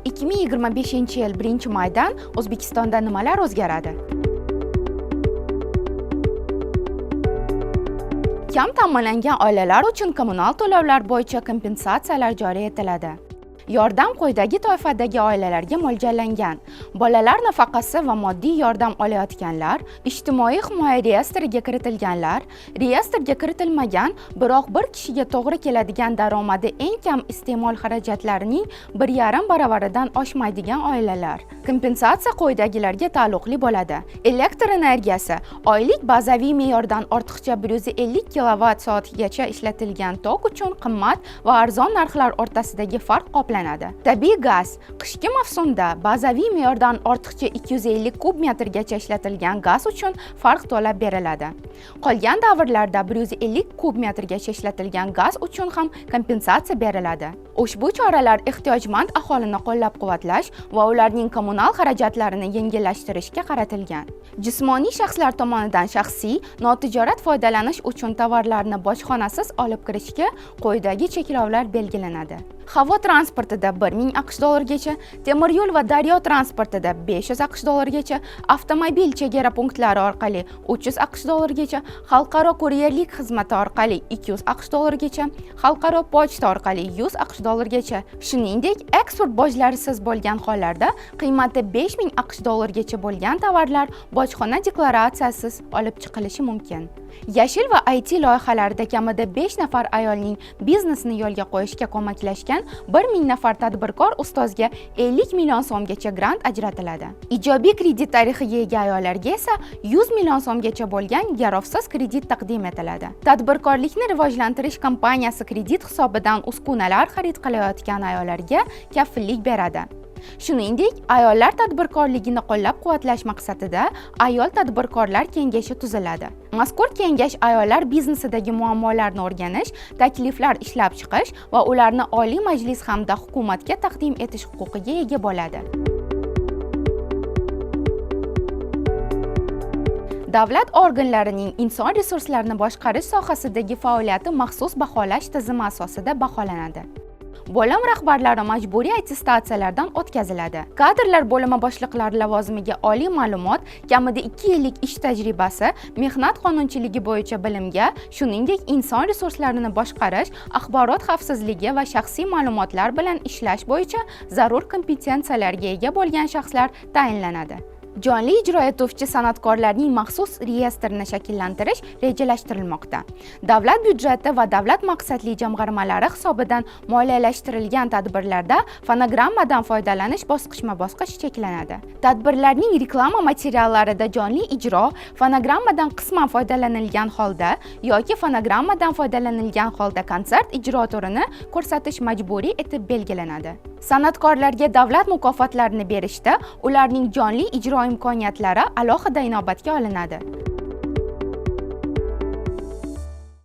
2025-yil 1-maydan O'zbekistonda nimalar o'zgaradi? Kam ta'minlangan oilalar uchun kommunal to'lovlar bo'yicha kompensatsiyalar joriy etiladi. Yordam quyidagi toifadagi oilalarga mo'ljallangan: bolalar nafaqasi va moddiy yordam olayotganlar, ijtimoiy himoya reyestriga kiritilganlar, reyestrga kiritilmagan, biroq bir kishiga to'g'ri keladigan daromadi eng kam iste'mol xarajatlarining 1,5 baravaridan oshmaydigan oilalar. Kompensatsiya quyidagilarga taalluqli bo'ladi. Elektr energiyasi: oylik bazaviy me'yordan ortiqcha 150 kWh-gacha ishlatilgan tok uchun qimmat va arzon narxlar o'rtasidagi farq qoplanadi. Tabiiy gaz: qishki mavsumda bazaviy me'yordan ortiqcha 250 kub metrgacha ishlatilgan gaz uchun farq to'lab beriladi. Qolgan davrlarda 150 kub metrgacha ishlatilgan gaz uchun ham kompensatsiya beriladi. Ushbu choralar ehtiyojmand aholini qo'llab-quvvatlash va ularning kommunal xarajatlarini yengillashtirishga qaratilgan. Jismoniy shaxslar tomonidan shaxsiy, notijorat foydalanish uchun tovarlarni bojxonasiz olib kirishga quyidagi cheklovlar belgilanadi. Havo transportida 1000 AQSh dollargacha, temir yo'l va daryo transportida 500 AQSh dollargacha, avtomobil chegara punktlari orqali 300 AQSh dollargacha, xalqaro kuryerlik xizmati orqali 200 AQSh dollargacha, xalqaro pochta orqali 100 AQSh dollargacha. Shuningdek, eksport bojlarisiz bo'lgan hollarda qiymati 5000 AQSh dollargacha bo'lgan tovarlar bojxona deklaratsiyasiz olib chiqilishi mumkin. Yashil va IT loyihalarida kamida 5 nafar ayolning biznesini yo'lga qo'yishga ko'maklashgan 1000 nafar tadbirkor ustozga 50 million so'mgacha grant ajratiladi. Ijobiy kredit tarixiga ega ayollarga esa 100 million so'mgacha bo'lgan garovsiz kredit taqdim etiladi. Tadbirkorlikni rivojlantirish kompaniyasi kredit hisobidan uskunalar xarid qilayotgan ayollarga kafillik beradi. Shuningdek, ayollar tadbirkorligini qo'llab-quvvatlash maqsadida ayol tadbirkorlar kengashi tuziladi. Mazkur kengash ayollar biznesidagi muammolarni o'rganish, takliflar ishlab chiqish va ularni Oliy Majlis hamda hukumatga taqdim etish huquqiga ega bo'ladi. Davlat organlarining inson resurslarini boshqarish sohasidagi faoliyati maxsus baholash tizimi asosida baholanadi. Bo'lim rahbarlari majburiy attestatsiyalardan o'tkaziladi. Kadrlar bo'limi boshliqlari lavozimiga oliy ma'lumot, kamida 2 yillik ish tajribasi, mehnat qonunchiligi bo'yicha bilimga, shuningdek inson resurslarini boshqarish, axborot xavfsizligi va shaxsiy ma'lumotlar bilan ishlash bo'yicha zarur kompetensiyalarga ega bo'lgan shaxslar tayinlanadi. Jonli ijro etuvchi san'atkorlarning maxsus reyestrini shakllantirish rejalashtirilmoqda. Davlat byudjeti va davlat maqsadli jamg'armalari hisobidan moliyalashtirilgan tadbirlarda fonogrammadan foydalanish bosqichma-bosqich cheklanadi. Tadbirlarning reklama materiallarida jonli ijro fonogrammadan qisman foydalanilgan holda yoki fonogrammadan foydalanilgan holda konsert ijro turini ko'rsatish majburiy etib belgilanadi. San'atkorlarga davlat mukofotlarini berishda ularning jonli ijro imkoniyatlari alohida inobatga olinadi.